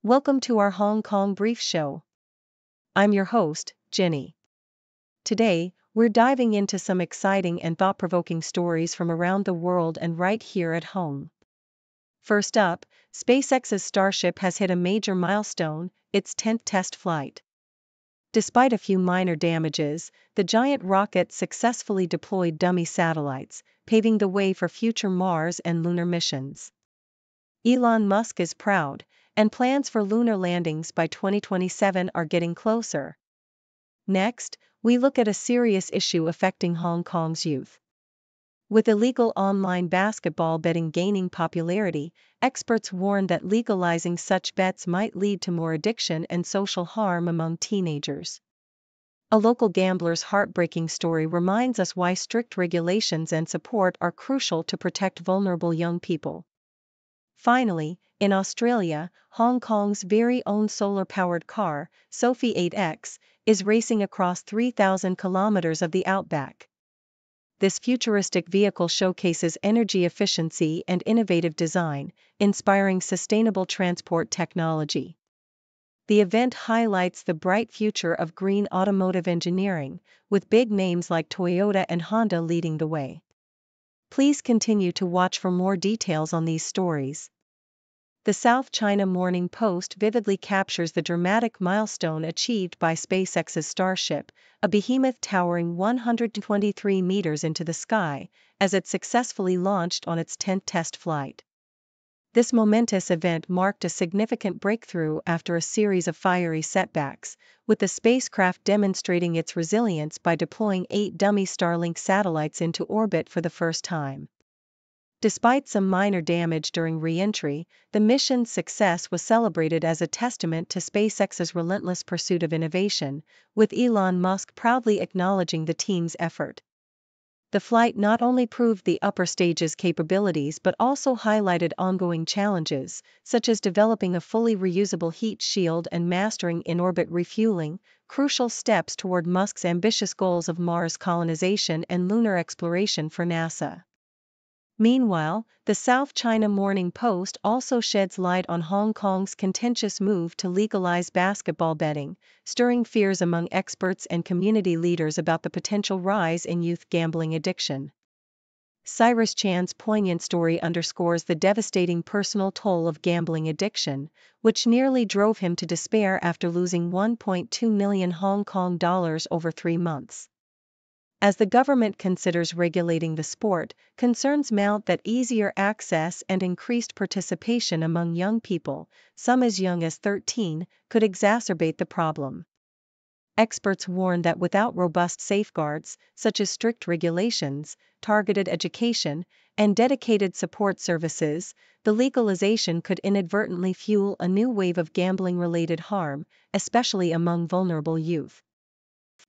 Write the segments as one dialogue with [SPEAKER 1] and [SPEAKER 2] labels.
[SPEAKER 1] Welcome to our Hong Kong Brief Show. I'm your host, Jenny. Today, we're diving into some exciting and thought-provoking stories from around the world and right here at home. First up, SpaceX's Starship has hit a major milestone, its 10th test flight. Despite a few minor damages, the giant rocket successfully deployed dummy satellites, paving the way for future Mars and lunar missions. Elon Musk is proud, and plans for lunar landings by 2027 are getting closer. Next, we look at a serious issue affecting Hong Kong's youth. With illegal online basketball betting gaining popularity, experts warn that legalizing such bets might lead to more addiction and social harm among teenagers. A local gambler's heartbreaking story reminds us why strict regulations and support are crucial to protect vulnerable young people. Finally, in Australia, Hong Kong's very own solar-powered car, Sophie 8X, is racing across 3,000 kilometers of the outback. This futuristic vehicle showcases energy efficiency and innovative design, inspiring sustainable transport technology. The event highlights the bright future of green automotive engineering, with big names like Toyota and Honda leading the way. Please continue to watch for more details on these stories. The South China Morning Post vividly captures the dramatic milestone achieved by SpaceX's Starship, a behemoth towering 123 meters into the sky, as it successfully launched on its 10th test flight. This momentous event marked a significant breakthrough after a series of fiery setbacks, with the spacecraft demonstrating its resilience by deploying 8 dummy Starlink satellites into orbit for the first time. Despite some minor damage during re-entry, the mission's success was celebrated as a testament to SpaceX's relentless pursuit of innovation, with Elon Musk proudly acknowledging the team's effort. The flight not only proved the upper stage's capabilities but also highlighted ongoing challenges, such as developing a fully reusable heat shield and mastering in-orbit refueling, crucial steps toward Musk's ambitious goals of Mars colonization and lunar exploration for NASA. Meanwhile, the South China Morning Post also sheds light on Hong Kong's contentious move to legalize basketball betting, stirring fears among experts and community leaders about the potential rise in youth gambling addiction. Cyrus Chan's poignant story underscores the devastating personal toll of gambling addiction, which nearly drove him to despair after losing 1.2 million Hong Kong dollars over 3 months. As the government considers regulating the sport, concerns mount that easier access and increased participation among young people, some as young as 13, could exacerbate the problem. Experts warn that without robust safeguards, such as strict regulations, targeted education, and dedicated support services, the legalization could inadvertently fuel a new wave of gambling-related harm, especially among vulnerable youth.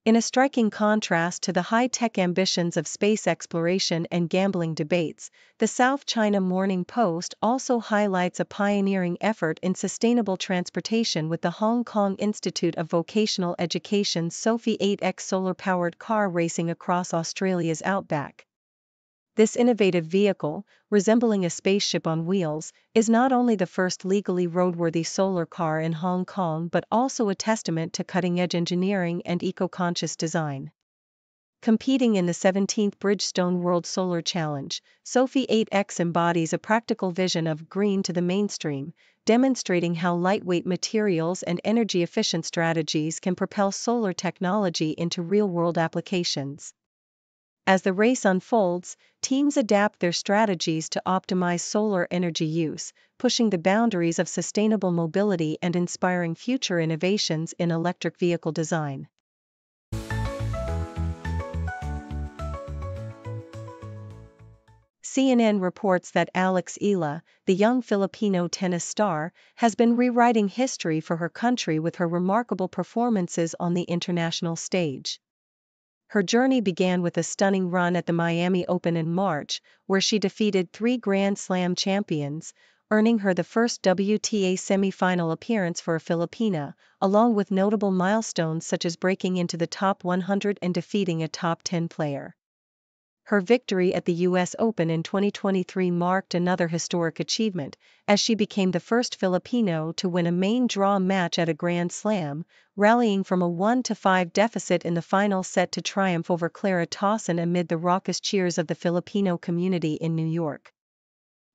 [SPEAKER 1] In a striking contrast to the high-tech ambitions of space exploration and gambling debates, the South China Morning Post also highlights a pioneering effort in sustainable transportation with the Hong Kong Institute of Vocational Education's Sophie 8X solar-powered car racing across Australia's outback. This innovative vehicle, resembling a spaceship on wheels, is not only the first legally roadworthy solar car in Hong Kong but also a testament to cutting-edge engineering and eco-conscious design. Competing in the 17th Bridgestone World Solar Challenge, Sophie 8X embodies a practical vision of green to the mainstream, demonstrating how lightweight materials and energy-efficient strategies can propel solar technology into real-world applications. As the race unfolds, teams adapt their strategies to optimize solar energy use, pushing the boundaries of sustainable mobility and inspiring future innovations in electric vehicle design. CNN reports that Alex Ila, the young Filipino tennis star, has been rewriting history for her country with her remarkable performances on the international stage. Her journey began with a stunning run at the Miami Open in March, where she defeated 3 Grand Slam champions, earning her the first WTA semi-final appearance for a Filipina, along with notable milestones such as breaking into the top 100 and defeating a top 10 player. Her victory at the US Open in 2023 marked another historic achievement, as she became the first Filipino to win a main draw match at a Grand Slam, rallying from a 1-5 deficit in the final set to triumph over Clara Towson amid the raucous cheers of the Filipino community in New York.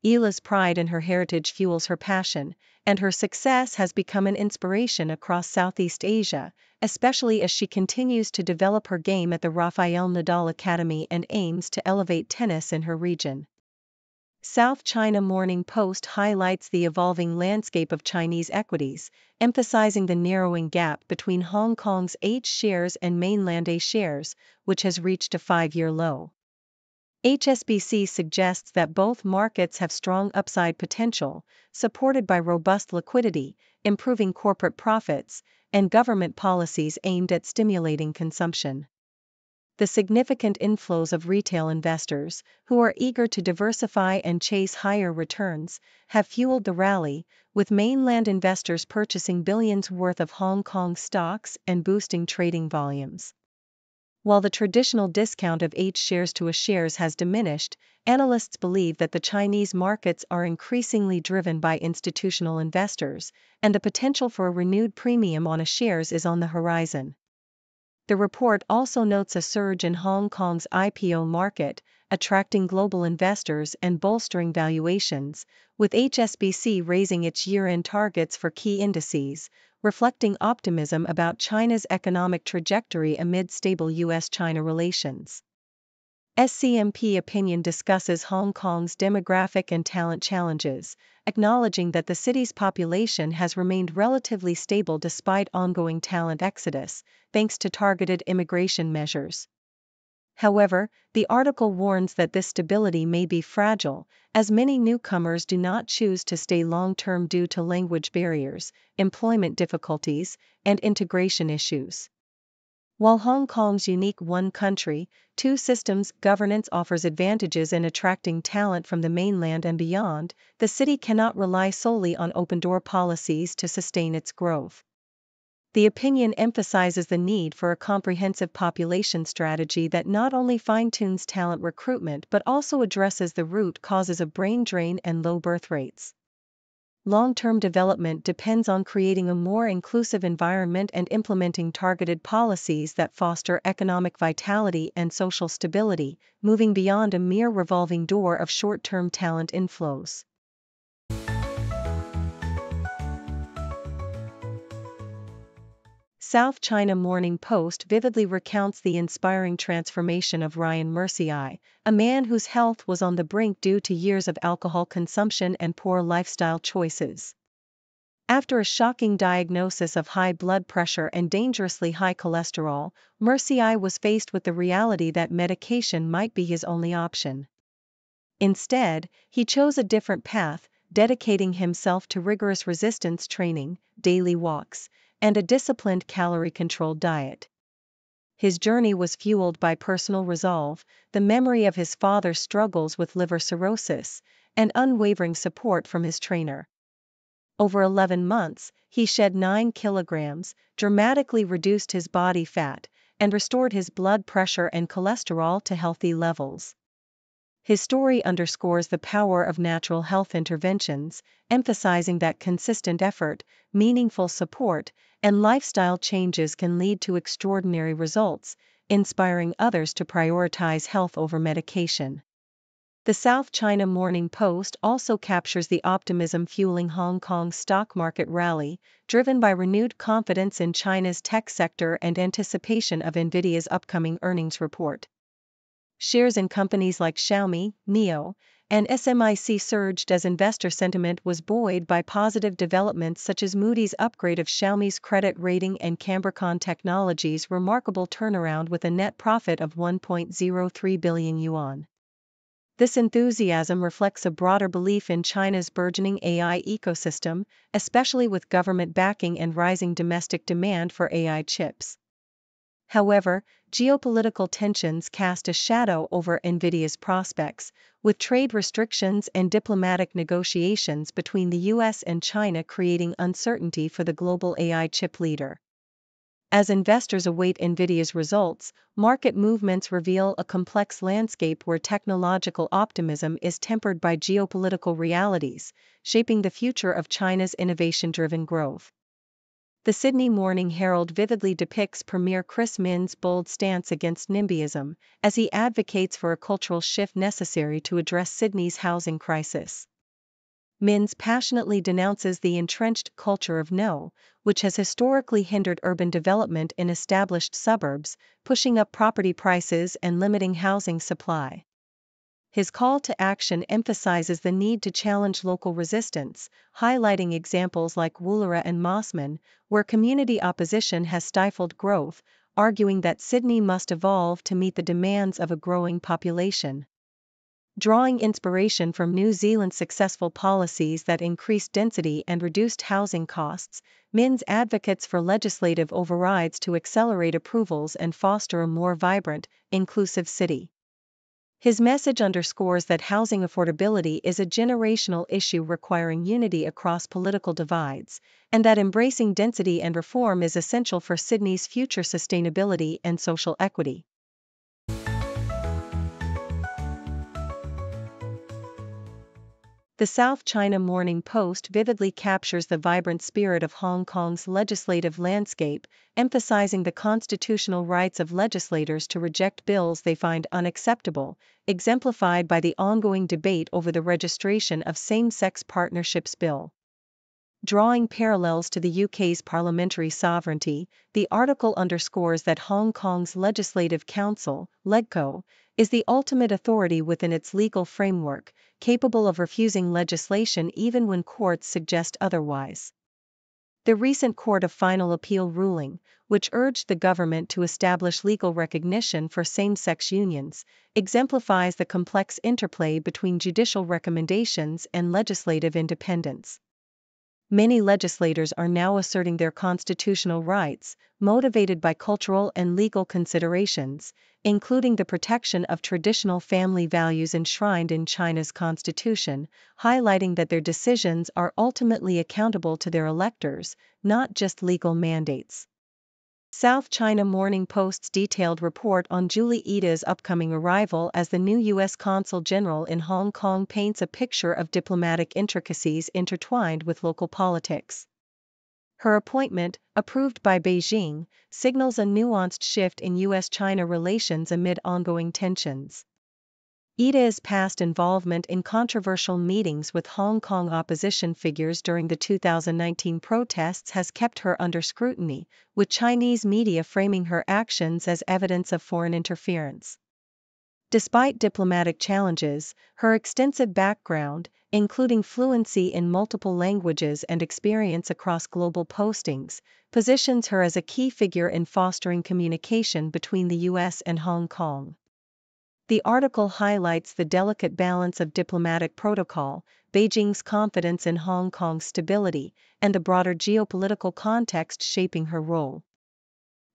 [SPEAKER 1] Ila's pride in her heritage fuels her passion, and her success has become an inspiration across Southeast Asia, especially as she continues to develop her game at the Rafael Nadal Academy and aims to elevate tennis in her region. South China Morning Post highlights the evolving landscape of Chinese equities, emphasizing the narrowing gap between Hong Kong's H-shares and mainland A-shares, which has reached a 5-year low. HSBC suggests that both markets have strong upside potential, supported by robust liquidity, improving corporate profits, and government policies aimed at stimulating consumption. The significant inflows of retail investors, who are eager to diversify and chase higher returns, have fueled the rally, with mainland investors purchasing billions worth of Hong Kong stocks and boosting trading volumes. While the traditional discount of H-shares to A-shares has diminished, analysts believe that the Chinese markets are increasingly driven by institutional investors, and the potential for a renewed premium on A-shares is on the horizon. The report also notes a surge in Hong Kong's IPO market, attracting global investors and bolstering valuations, with HSBC raising its year-end targets for key indices, reflecting optimism about China's economic trajectory amid stable US-China relations. SCMP Opinion discusses Hong Kong's demographic and talent challenges, acknowledging that the city's population has remained relatively stable despite ongoing talent exodus, thanks to targeted immigration measures. However, the article warns that this stability may be fragile, as many newcomers do not choose to stay long-term due to language barriers, employment difficulties, and integration issues. While Hong Kong's unique one country, two systems governance offers advantages in attracting talent from the mainland and beyond, the city cannot rely solely on open-door policies to sustain its growth. The opinion emphasizes the need for a comprehensive population strategy that not only fine-tunes talent recruitment but also addresses the root causes of brain drain and low birth rates. Long-term development depends on creating a more inclusive environment and implementing targeted policies that foster economic vitality and social stability, moving beyond a mere revolving door of short-term talent inflows. South China Morning Post vividly recounts the inspiring transformation of Ryan Murciai, a man whose health was on the brink due to years of alcohol consumption and poor lifestyle choices. After a shocking diagnosis of high blood pressure and dangerously high cholesterol, Murciai was faced with the reality that medication might be his only option. Instead, he chose a different path, dedicating himself to rigorous resistance training, daily walks, and a disciplined calorie-controlled diet. His journey was fueled by personal resolve, the memory of his father's struggles with liver cirrhosis, and unwavering support from his trainer. Over 11 months, he shed 9 kilograms, dramatically reduced his body fat, and restored his blood pressure and cholesterol to healthy levels. His story underscores the power of natural health interventions, emphasizing that consistent effort, meaningful support, and lifestyle changes can lead to extraordinary results, inspiring others to prioritize health over medication. The South China Morning Post also captures the optimism fueling Hong Kong's stock market rally, driven by renewed confidence in China's tech sector and anticipation of Nvidia's upcoming earnings report. Shares in companies like Xiaomi, NIO, and SMIC surged as investor sentiment was buoyed by positive developments such as Moody's upgrade of Xiaomi's credit rating and Cambricon Technologies' remarkable turnaround with a net profit of 1.03 billion yuan. This enthusiasm reflects a broader belief in China's burgeoning AI ecosystem, especially with government backing and rising domestic demand for AI chips. However, geopolitical tensions cast a shadow over Nvidia's prospects, with trade restrictions and diplomatic negotiations between the US and China creating uncertainty for the global AI chip leader. As investors await Nvidia's results, market movements reveal a complex landscape where technological optimism is tempered by geopolitical realities, shaping the future of China's innovation-driven growth. The Sydney Morning Herald vividly depicts Premier Chris Min's bold stance against NIMBYism, as he advocates for a cultural shift necessary to address Sydney's housing crisis. Min's passionately denounces the entrenched culture of no, which has historically hindered urban development in established suburbs, pushing up property prices and limiting housing supply. His call to action emphasizes the need to challenge local resistance, highlighting examples like Woollera and Mossman, where community opposition has stifled growth, arguing that Sydney must evolve to meet the demands of a growing population. Drawing inspiration from New Zealand's successful policies that increased density and reduced housing costs, Min's advocates for legislative overrides to accelerate approvals and foster a more vibrant, inclusive city. His message underscores that housing affordability is a generational issue requiring unity across political divides, and that embracing density and reform is essential for Sydney's future sustainability and social equity. The South China Morning Post vividly captures the vibrant spirit of Hong Kong's legislative landscape, emphasizing the constitutional rights of legislators to reject bills they find unacceptable, exemplified by the ongoing debate over the registration of same-sex partnerships bill. Drawing parallels to the UK's parliamentary sovereignty, the article underscores that Hong Kong's Legislative Council, LegCo, is the ultimate authority within its legal framework, capable of refusing legislation even when courts suggest otherwise. The recent Court of Final Appeal ruling, which urged the government to establish legal recognition for same-sex unions, exemplifies the complex interplay between judicial recommendations and legislative independence. Many legislators are now asserting their constitutional rights, motivated by cultural and legal considerations, including the protection of traditional family values enshrined in China's constitution, highlighting that their decisions are ultimately accountable to their electors, not just legal mandates. South China Morning Post's detailed report on Julie Ida's upcoming arrival as the new U.S. Consul General in Hong Kong paints a picture of diplomatic intricacies intertwined with local politics. Her appointment, approved by Beijing, signals a nuanced shift in U.S.-China relations amid ongoing tensions. Ida's past involvement in controversial meetings with Hong Kong opposition figures during the 2019 protests has kept her under scrutiny, with Chinese media framing her actions as evidence of foreign interference. Despite diplomatic challenges, her extensive background, including fluency in multiple languages and experience across global postings, positions her as a key figure in fostering communication between the U.S. and Hong Kong. The article highlights the delicate balance of diplomatic protocol, Beijing's confidence in Hong Kong's stability, and the broader geopolitical context shaping her role.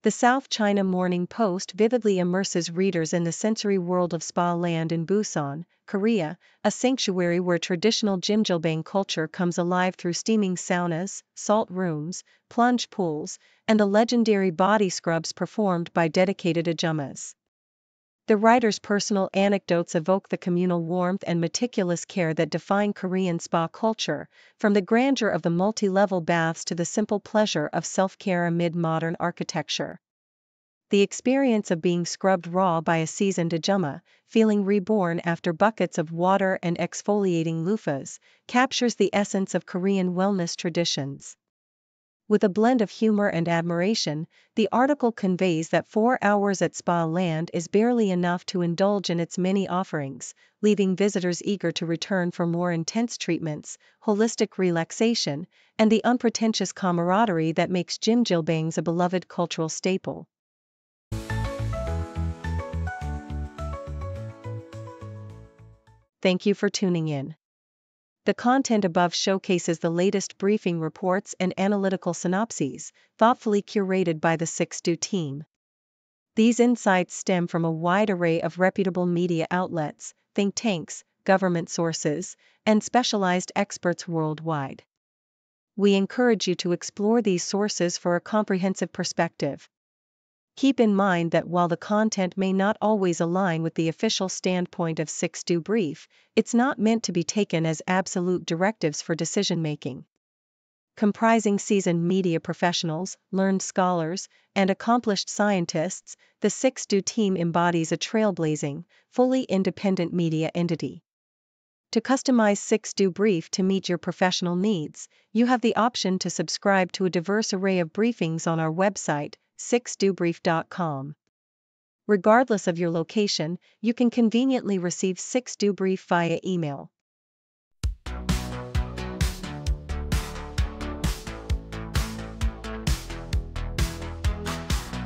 [SPEAKER 1] The South China Morning Post vividly immerses readers in the sensory world of Spa Land in Busan, Korea, a sanctuary where traditional jjimjilbang culture comes alive through steaming saunas, salt rooms, plunge pools, and the legendary body scrubs performed by dedicated ajumas. The writer's personal anecdotes evoke the communal warmth and meticulous care that define Korean spa culture, from the grandeur of the multi-level baths to the simple pleasure of self-care amid modern architecture. The experience of being scrubbed raw by a seasoned ajumma, feeling reborn after buckets of water and exfoliating loofahs, captures the essence of Korean wellness traditions. With a blend of humor and admiration, the article conveys that 4 hours at Spa Land is barely enough to indulge in its many offerings, leaving visitors eager to return for more intense treatments, holistic relaxation, and the unpretentious camaraderie that makes jjimjilbangs a beloved cultural staple. Thank you for tuning in. The content above showcases the latest briefing reports and analytical synopses, thoughtfully curated by the 6Do team. These insights stem from a wide array of reputable media outlets, think tanks, government sources, and specialized experts worldwide. we encourage you to explore these sources for a comprehensive perspective. Keep in mind that while the content may not always align with the official standpoint of 6Do Brief, it's not meant to be taken as absolute directives for decision-making. Comprising seasoned media professionals, learned scholars, and accomplished scientists, the 6Do team embodies a trailblazing, fully independent media entity. To customize 6Do Brief to meet your professional needs, you have the option to subscribe to a diverse array of briefings on our website, 6dobrief.com. Regardless of your location, you can conveniently receive 6Do Brief via email.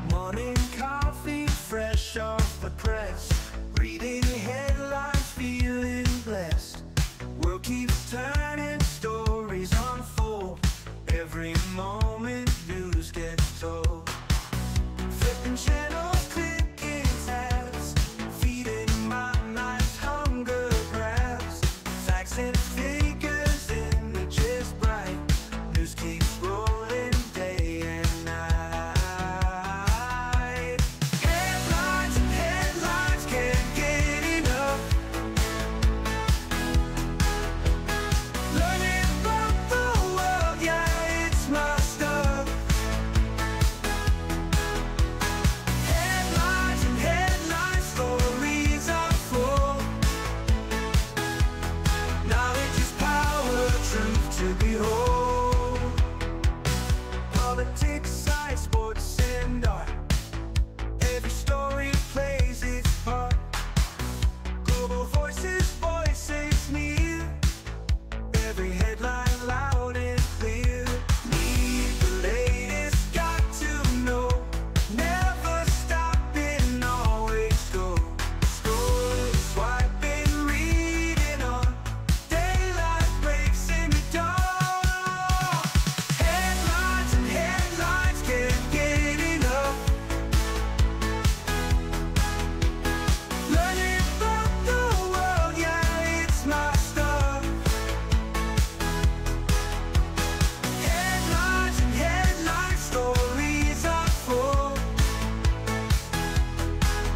[SPEAKER 2] Morning coffee, fresh off the press. Reading headlines, feeling blessed. World keeps turning, stories unfold. Every moment news gets told. Flipping channels, clicking tabs. Feeding my mind's hunger grabs. Facts and figures, images bright. News keeps rolling day and night. Headlines and headlines, can't get enough. Learning about the world, yeah, it's my stuff. Headlines and headlines, stories are full. Knowledge is power, truth to behold. Politics, science, sports, and art. Every story plays its part. Global voices, voices near. Every headline loud and clear. Need the latest, got to know. Never stopping, always go. Scrolling, swiping, reading on. Daylight breaks in the dawn. Headlines and headlines, can't get enough. Learning about the world, yeah, it's my stuff. Headlines and headlines, stories are full.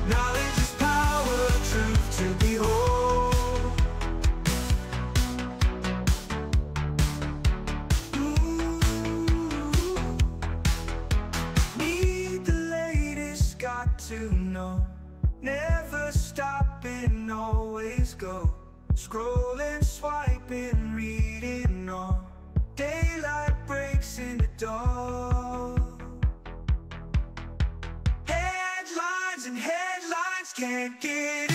[SPEAKER 2] Knowledge is power, truth to behold. Need the latest, got to know. Never stopping, always go. Scrolling, swiping, reading on. Daylight breaks in the dawn. Headlines and headlines, can't get